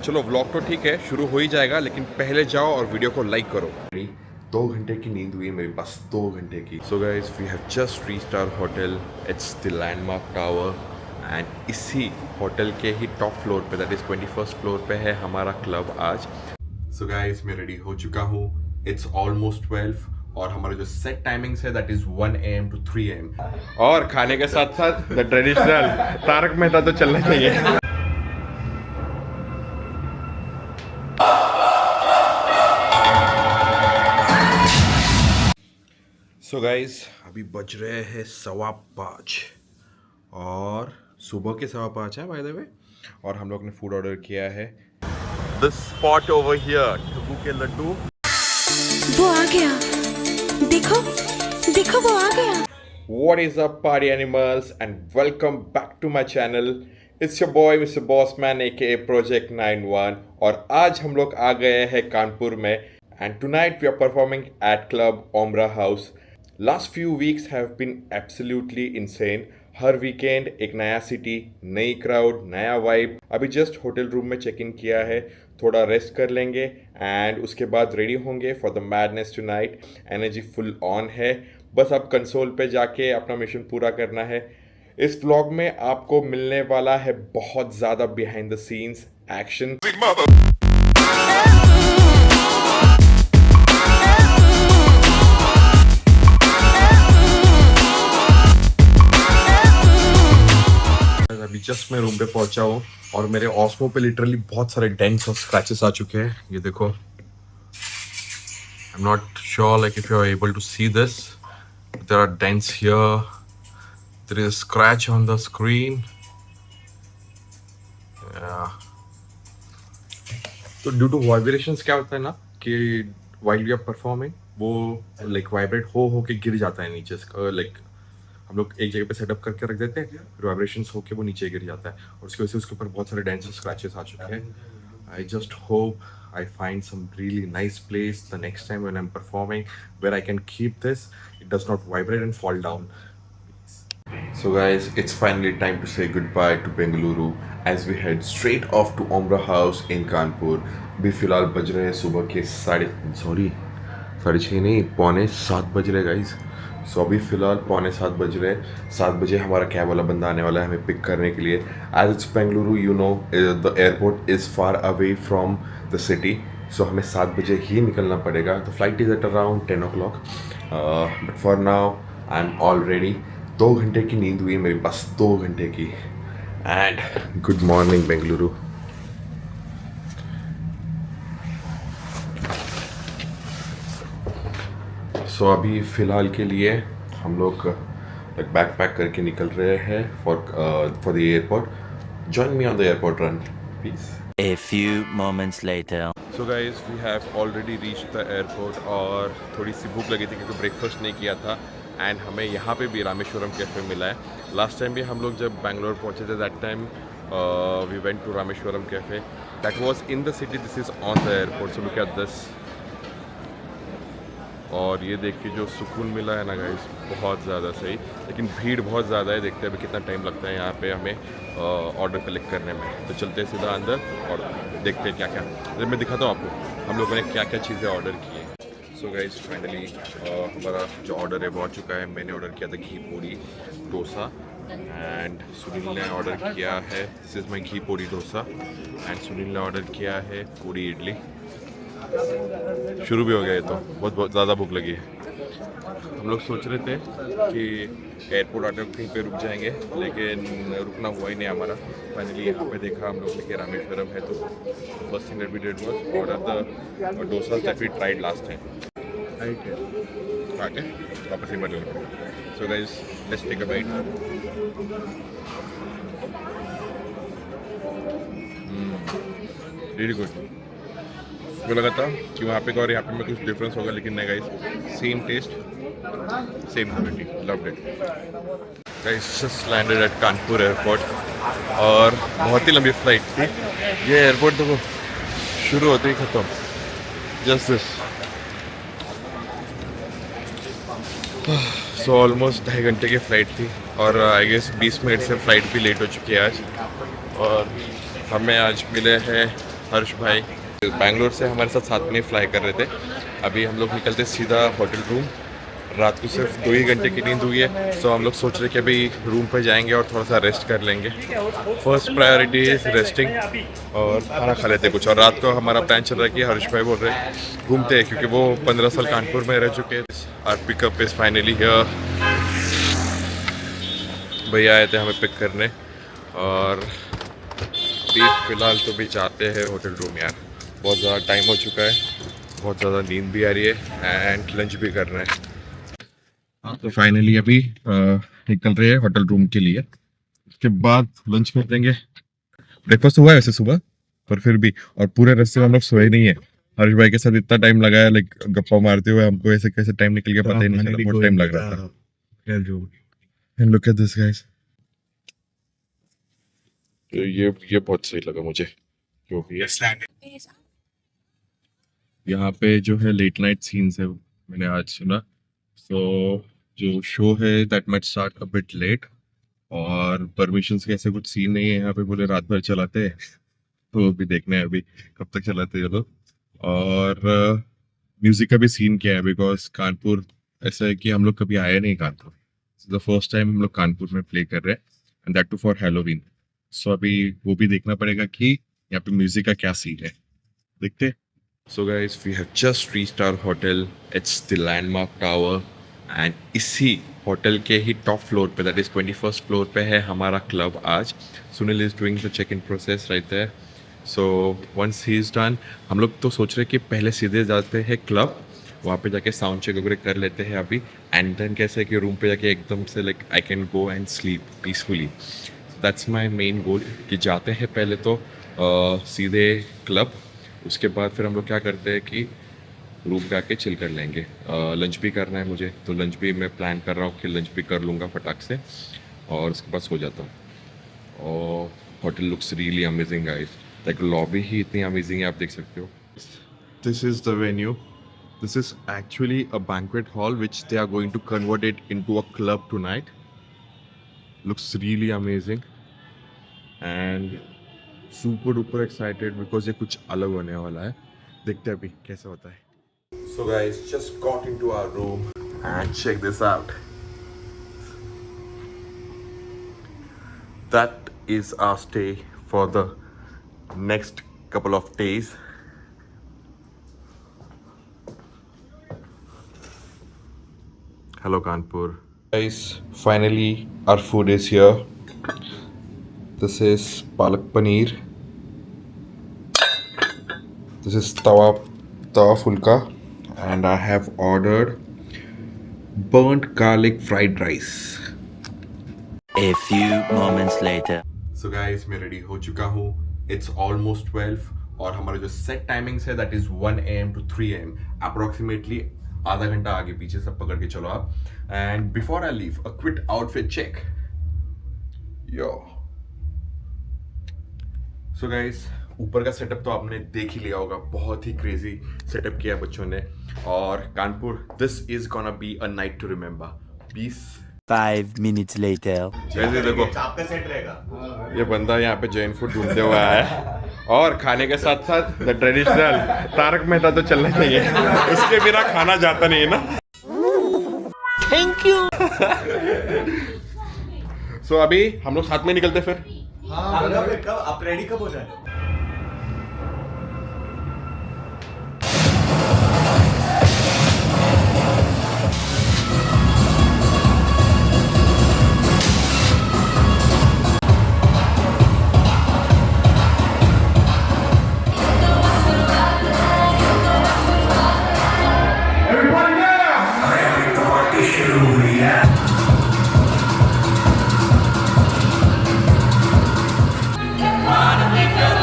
चलो व्लॉग तो ठीक है, शुरू हो ही जाएगा, लेकिन पहले जाओ और वीडियो को लाइक करो। 2 घंटे की नींद हुई है मेरे पास, 2 घंटे की। So guys we have just reached our hotel, it's the landmark tower and इसी होटल के ही टॉप फ्लोर पे, दैट इज 21st फ्लोर पे है हमारा क्लब आज। सो गाइस मैं रेडी हो चुका हूँ, इट्स ऑलमोस्ट 12 और हमारा जो सेट टाइमिंग्स है that is 1 AM to 3 AM। और खाने के साथ साथ द ट्रेडिशनल तारक मेहता तो चलना चाहिए। सो गाइज अभी बज रहे हैं 5:15 और सुबह के 5:15 है बाय द वे, और हम लोग ने फूड ऑर्डर किया है। दिस स्पॉट ओवर हियर, ठुकू के लड्डू। वो आ गया, देखो देखो वो आ गया। What is up party animals and welcome back to my channel. It's your boy Mr. Bossman aka Project 91 और आज हम लोग आ गए हैं कानपुर में and tonight we are performing at Club Ombra House. Last few weeks have been absolutely insane. Her weekend एक नया city, नई क्राउड, नया वाइब। अभी जस्ट होटल रूम में चेक इन किया है, थोड़ा रेस्ट कर लेंगे एंड उसके बाद रेडी होंगे for the madness tonight. Energy full on है, बस अब कंसोल पे जाके अपना मिशन पूरा करना है। इस व्लॉग में आपको मिलने वाला है बहुत ज़्यादा बिहाइंड द सीन्स एक्शन। अभी जस्ट मैं रूम पे पहुंचा हूँ और मेरे ऑस्मो पे लिटरली बहुत सारे डेंट्स और स्क्रैचेस आ चुके हैं। ये देखो, I am not sure like if you are able to see this, there are dents here, there is scratch on the screen. तो ड्यू टू वाइब्रेशंस क्या होता है ना कि व्हाइल वी आर परफॉर्मिंग वो लाइक वाइब्रेट हो के गिर जाता है नीचे। लाइक हम लोग एक जगह पे सेटअप करके रख देते हैं, फिर वाइब्रेशंस होके वो नीचे गिर जाता है और उसकी वजह से उसके ऊपर बहुत सारे डेंट्स और स्क्रैचेस आ चुके हैं। I just hope I find some really nice place the next time when I am performing where I can keep this, it does not vibrate and fall down. So guys, it's finally time to say goodbye to Bengaluru as we head straight off to Ombra House in Kanpur. अभी फिलहाल बज रहे हैं सुबह के 6:30 नहीं, 6:45 बज रहे गाइज। सो अभी फ़िलहाल 6:45 बज रहे। 7 बजे हमारा कैब वाला बंदा आने वाला है हमें पिक करने के लिए। As it's Bengaluru, you know the airport is far away from the city, so हमें 7 बजे ही निकलना पड़ेगा। The flight is at around 10 o'clock, but for now I am all ready. 2 घंटे की नींद हुई है मेरे पास, 2 घंटे की। And good morning Bengaluru. So अभी फ़िलहाल के लिए हम लोग बैग पैक करके निकल रहे हैं for the airport. Join me on the airport run please. A few moments later. So guys we have already reach the airport और थोड़ी सी भूख लगी थी क्योंकि ब्रेकफास्ट नहीं किया था एंड हमें यहाँ पे भी रामेश्वरम कैफ़े मिला है। लास्ट टाइम भी हम लोग जब बैंगलोर पहुँचे थे that time we went to Rameshwaram cafe, that was in the city, this is on the airport. So look at this. और ये देख के जो सुकून मिला है ना गाइस, बहुत ज़्यादा सही, लेकिन भीड़ बहुत ज़्यादा है। देखते हैं अभी कितना टाइम लगता है यहाँ पे हमें ऑर्डर कलेक्ट करने में। तो चलते हैं सीधा अंदर और देखते हैं क्या क्या। मैं दिखाता हूँ आपको हम लोगों ने क्या क्या चीज़ें ऑर्डर की हैं। सो गाइस फाइनली हमारा जो ऑर्डर है वो आ चुका है। मैंने ऑर्डर किया था घी पूड़ी डोसा एंड सुनील ने ऑर्डर किया है, this is my ghee puri dosa, and Sunil ने ऑर्डर किया है पूड़ी इडली। शुरू भी हो गया है तो बहुत ज़्यादा भूख लगी है। हम लोग सोच रहे थे कि एयरपोर्ट आकर कहीं पे रुक जाएंगे, लेकिन रुकना हुआ ही नहीं हमारा। फाइनली यहाँ पे देखा हम लोग ने कि रामेश्वरम है, तो first thing that we did was order the dosa that we tried last time. Right है वापस ही बदल। So guys let's take a bite. Really good. मुझे लगा था कि वहाँ पे और यहाँ पे में कुछ डिफरेंस होगा, लेकिन नहीं guys, same taste same quality, loved it. Guys just landed at Kanpur airport और बहुत ही लंबी फ्लाइट थी। ये एयरपोर्ट देखो शुरू होते ही ख़त्म, जस्ट दिस। सो ऑलमोस्ट 2.5 घंटे की फ़्लाइट थी और आई गेस 20 मिनट से फ़्लाइट भी लेट हो चुकी है आज। और हमें आज मिले हैं हर्ष भाई बैंगलोर से हमारे साथ में फ्लाई कर रहे थे। अभी हम लोग निकलते सीधा होटल रूम। रात को सिर्फ 2 ही घंटे की नींद हुई है, सो हम लोग सोच रहे कि अभी रूम पे जाएंगे और थोड़ा सा रेस्ट कर लेंगे। फर्स्ट प्रायोरिटी इज रेस्टिंग और खाना खा लेते कुछ। और रात को हमारा प्लान चल रहा है कि हर्ष भाई बोल रहे हैं घूमते हैं, क्योंकि वो 15 साल कानपुर में रह चुके हैं। Our pickup is finally here. भैया आए थे हमें पिक करने और फ़िलहाल तो भी जाते हैं होटल रूम यार। बहुत ज़्यादा टाइम हो चुका है, बहुत ज़्यादा नींद भी आ रही है एंड लंच भी करना है। तो फाइनली अभी निकल रहे हैं होटल रूम के लिए। उसके बाद लंच कर देंगे। ब्रेकफास्ट हुआ है वैसे सुबह, पर फिर भी। और पूरे रास्ते में हम लोग सोए नहीं है। हर्ष भाई के साथ इतना टाइम लगाया, लाइक गप्पा मारते हुए हमको ऐसे कैसे टाइम निकल गया पता ही नहीं चला। बहुत टाइम लग रहा था। And look at this guys. ये बहुत सही लगा मुझे, जो भी है। यहाँ पे जो है लेट नाइट सीन्स है, मैंने आज सुना। सो जो शो है that might start a bit late, और परमिशंस के ऐसे कुछ सीन नहीं है यहाँ पे। बोले रात भर चलाते हैं, तो अभी देखना है अभी कब तक चलाते हैं ये लोग। और म्यूजिक का भी सीन क्या है, बिकॉज कानपुर ऐसा है कि हम लोग कभी आए नहीं कानपुर। द फर्स्ट टाइम हम लोग कानपुर में प्ले कर रहे हैं, and that too for Halloween. So अभी वो भी देखना पड़ेगा कि यहाँ पे म्यूजिक का क्या सीन है, देखते। So guys, we have just reached our hotel. It's the landmark tower, and इसी होटल के ही टॉप फ्लोर पे, दैट इज़ 21st फ्लोर पे है हमारा क्लब आज। Sunil is doing the check in process right there. So once he is done, हम लोग तो सोच रहे कि पहले सीधे जाते हैं क्लब, वहाँ पे जाके साउंड चेक वगैरह कर लेते हैं अभी। एंड देन कैसे कि रूम पे जाके एकदम से like I can go and sleep peacefully. That's my main goal कि जाते हैं पहले तो सीधे क्लब, उसके बाद फिर हम लोग क्या करते हैं कि रूम पे आके चिल कर लेंगे। लंच भी करना है मुझे, तो लंच भी मैं प्लान कर रहा हूँ कि लंच भी कर लूँगा फटाक से, और उसके बाद सो जाता हूँ। और hotel looks really amazing guys, like lobby ही इतनी अमेजिंग है, आप देख सकते हो। This is the venue. This is actually a banquet hall which they are going to convert it into a club tonight. Looks really amazing and super duper excited, because ये कुछ अलग होने वाला है। देखते हैं अभी कैसा होता है। So guys, just got into our room and check this out. That is our stay for the next couple of days. Hello Kanpur. Guys, finally our food is here. This is palak paneer. This is tawa fulka. And I have ordered burnt garlic fried rice. A few moments later. So guys, मैं ready हो चुका हूँ। It's almost 12 और हमारा जो set timings है that is 1 AM to 3 AM. Approximately आधा घंटा आगे पीछे सब पकड़ के चलो आप। And before I leave, a quick outfit check. Yo. So guys, ऊपर का सेटअप तो आपने देख ही लिया होगा, बहुत ही क्रेजी सेटअप किया बच्चों ने। और Kanpur, this is gonna be a night to remember. 5 minutes later. जैसे देखो आपका सेट रहेगा। ये बंदा यहाँ पे जैन फूड ढूंढते हुए आया है, और खाने के साथ साथ द ट्रेडिशनल तारक मेहता तो चलना चाहिए, उसके बिना खाना जाता नहीं है ना। Thank you. सो अभी हम लोग साथ में निकलते फिर। आप रेडी कब हो जाए? Wanna make your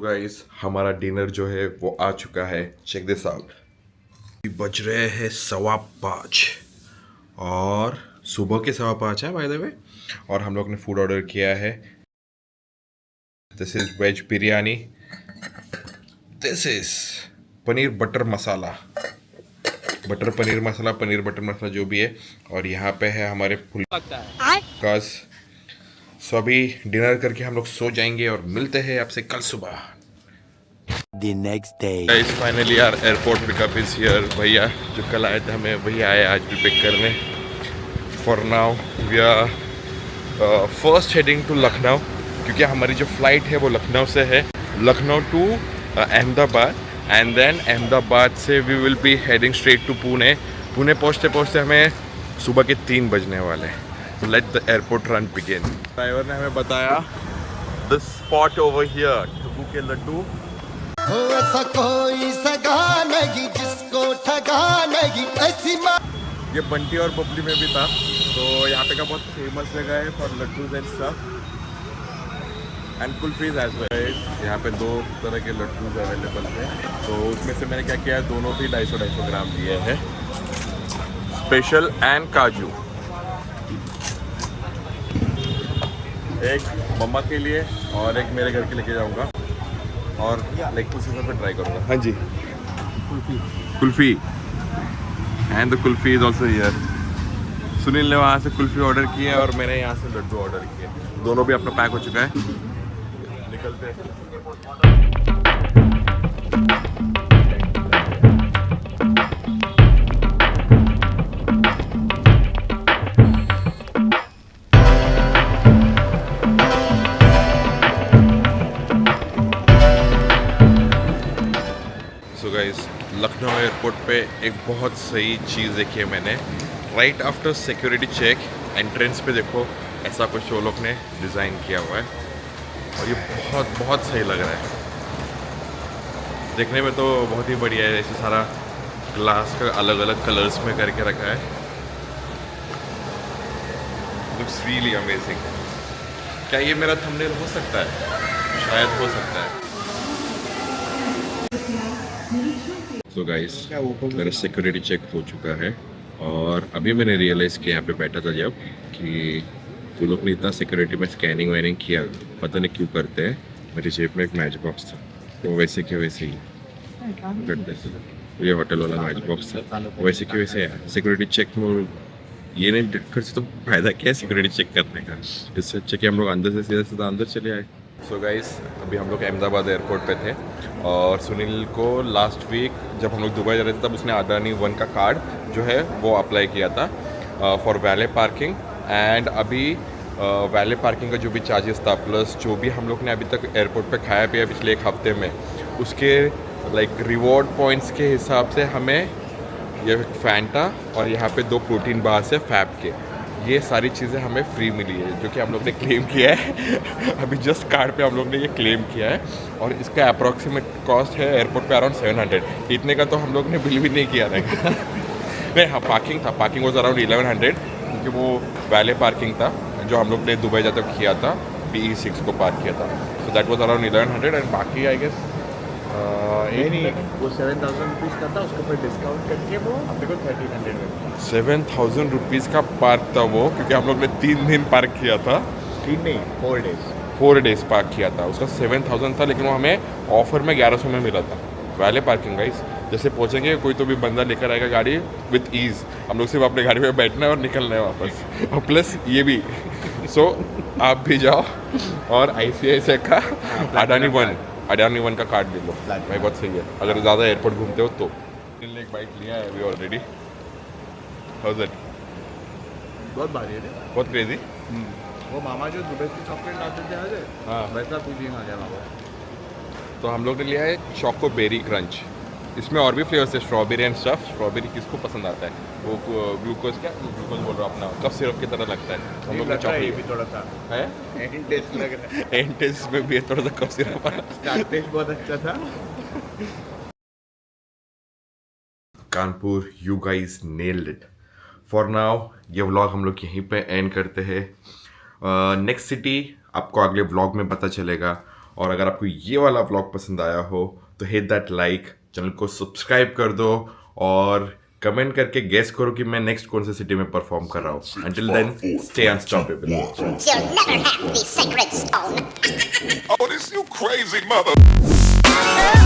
गाइस हमारा डिनर जो है वो आ चुका है। Check this out. बज रहे हैं 5:15 और सुबह के 5:15 है बाय द वे। और हम लोग ने फूड ऑर्डर किया है। This is veg biryani, this is paneer butter masala, butter paneer masala, paneer butter masala जो भी है। और यहाँ पे है हमारे फुल कास। सो अभी डिनर करके हम लोग सो जाएंगे और मिलते हैं आपसे कल सुबह। The next day. Guys finally यार एयरपोर्ट पिकअप इज हियर। भैया जो कल आए थे हमें वही आए आज भी पिक करने। For now we are first heading to Lucknow, क्योंकि हमारी जो फ्लाइट है वो लखनऊ से है, Lucknow to Ahmedabad, and then Ahmedabad से we will be heading straight to Pune. Pune पहुँचते पहुँचते हमें सुबह के 3 बजने वाले हैं। Let the airport run begin. Driver ने हमें बताया द स्पॉट ओवर हियर, टुबू के लड्डू। हो ऐसा कोई सगा नहीं जिसको ठगा नहीं ऐसी ये बंटी और बबली में भी था। तो यहाँ पे का बहुत फेमस जगह है for laddoos and stuff and kulfis as well. यहाँ पे 2 तरह के लड्डूज अवेलेबल हैं। तो उसमें से मैंने क्या किया है, दोनों भी 250 ग्राम लिए हैं, स्पेशल एंड काजू। एक मम्मा के लिए और एक मेरे घर के लेके जाऊँगा और लाइक उस हिसाब से ट्राई करूँगा। हाँ जी, kulfi and the kulfi is also here. Sunil ने वहाँ से कुल्फी ऑर्डर की है और मैंने यहाँ से लड्डू ऑर्डर किए। दोनों भी अपना पैक हो चुका है। निकलते हैं। लखनऊ एयरपोर्ट पे एक बहुत सही चीज़ देखी है मैंने। Right after security check entrance पे देखो ऐसा कुछ वो लोग ने डिज़ाइन किया हुआ है और ये बहुत बहुत सही लग रहा है। देखने में तो बहुत ही बढ़िया है। ऐसे सारा ग्लास का अलग अलग कलर्स में करके रखा है। Looks really amazing. क्या ये मेरा थंबनेल हो सकता है? शायद हो सकता है। सो गाइस मेरा सिक्योरिटी चेक हो चुका है और अभी मैंने रियलाइज़ किया यहाँ पे बैठा था जब कि वो लोग ने इतना सिक्योरिटी में स्कैनिंग वैनिंग किया, पता नहीं क्यों करते हैं। मेरी जेब में एक मैच बॉक्स था तो वैसे के वैसे ही करते थे। ये होटल वाला मैच बॉक्स था वैसे के वैसे सिक्योरिटी चेक में ये नहीं डर से तो फ़ायदा क्या है सिक्योरिटी चेक करने का। इससे अच्छा कि हम लोग अंदर से सीधा सीधा अंदर चले आए। सो गाइस अभी हम लोग अहमदाबाद एयरपोर्ट पे थे और सुनील को लास्ट वीक जब हम लोग दुबई जा रहे थे तब उसने अडानी 1 का कार्ड जो है वो अप्लाई किया था फॉर वैले पार्किंग। एंड अभी वैले पार्किंग का जो भी चार्जेस था प्लस जो भी हम लोग ने अभी तक एयरपोर्ट पे खाया पिया पिछले 1 हफ्ते में, उसके लाइक रिवॉर्ड पॉइंट्स के हिसाब से हमें ये फैंटा और यहाँ पे 2 प्रोटीन बार से फैब के ये सारी चीज़ें हमें फ्री मिली है, जो कि हम लोग ने क्लेम किया है। अभी जस्ट कार्ड पे हम लोग ने ये क्लेम किया है और इसका अप्रॉक्सीमेट कॉस्ट है एयरपोर्ट पे अराउंड 700। इतने का तो हम लोग ने बिल भी नहीं किया था। नहीं हाँ, पार्किंग था, पार्किंग वॉज अराउंड 1100 क्योंकि वो वैले पार्किंग था जो हम लोग ने दुबई जाते किया था, PE6 को पार्क किया था। So that was around 1100 and बाकी आई गेस नहीं वो 7,000 रुपीज़ का था, उसके ऊपर डिस्काउंट करके वो अपने को 1,300 में 7,000 रुपीज़ का पार्क था वो, क्योंकि हम लोग ने 3 दिन पार्क किया था। 3 नहीं 4 डेज 4 डेज पार्क किया था। उसका 7,000 था लेकिन वो हमें ऑफर में 1100 में मिला था। वैले पार्किंग गाइस, जैसे पहुंचेंगे कोई तो भी बंदा लेकर आएगा गाड़ी विद ईज़, हम लोग सिर्फ अपने गाड़ी में बैठना है और निकलना है वापस। और प्लस ये भी सो आप भी जाओ और ICICI का अडानी 1 का कार्ड ले लो भाई, बहुत सही है अगर ज़्यादा एयरपोर्ट घूमते हो तो। एक बाइक लिया है अभी ऑलरेडी। How is it? बहुत भारी है रे। बहुत क्रेजी। वो मामा जो दुबई की चॉकलेट लाते थे आज, हाँ वैसा फीलिंग आ गया मामा। तो हम लोग ने लिया है चोको बेरी क्रंच। इसमें और भी फ्लेवर्स है, स्ट्रॉबेरी एंड स्टफ। स्ट्रॉबेरी किसको पसंद आता है? वो ग्लूकोज ग्लूकोज बोल रहा हूँ अपना, कफ सिरप की तरह लगता है। हम लोग ने चॉकलेट भी थोड़ा सा है एंड टेस्ट लग रहा है। एंड टेस्ट में भी है थोड़ा सा कफ सिरप। स्टार्ट टेस्ट बहुत अच्छा था। Kanpur, you guys nailed it. For now ये व्लॉग हम लोग यहीं पे एंड करते हैं। नेक्स्ट सिटी आपको अगले व्लॉग में पता चलेगा और अगर आपको ये वाला व्लॉग पसंद आया हो तो हिट दैट लाइक, चैनल को सब्सक्राइब कर दो और कमेंट करके गेस करो कि मैं नेक्स्ट कौन सी सिटी में परफॉर्म कर रहा हूँ. Until then stay unstoppable. You'll never have the sacred stone. Oh, this you crazy mother.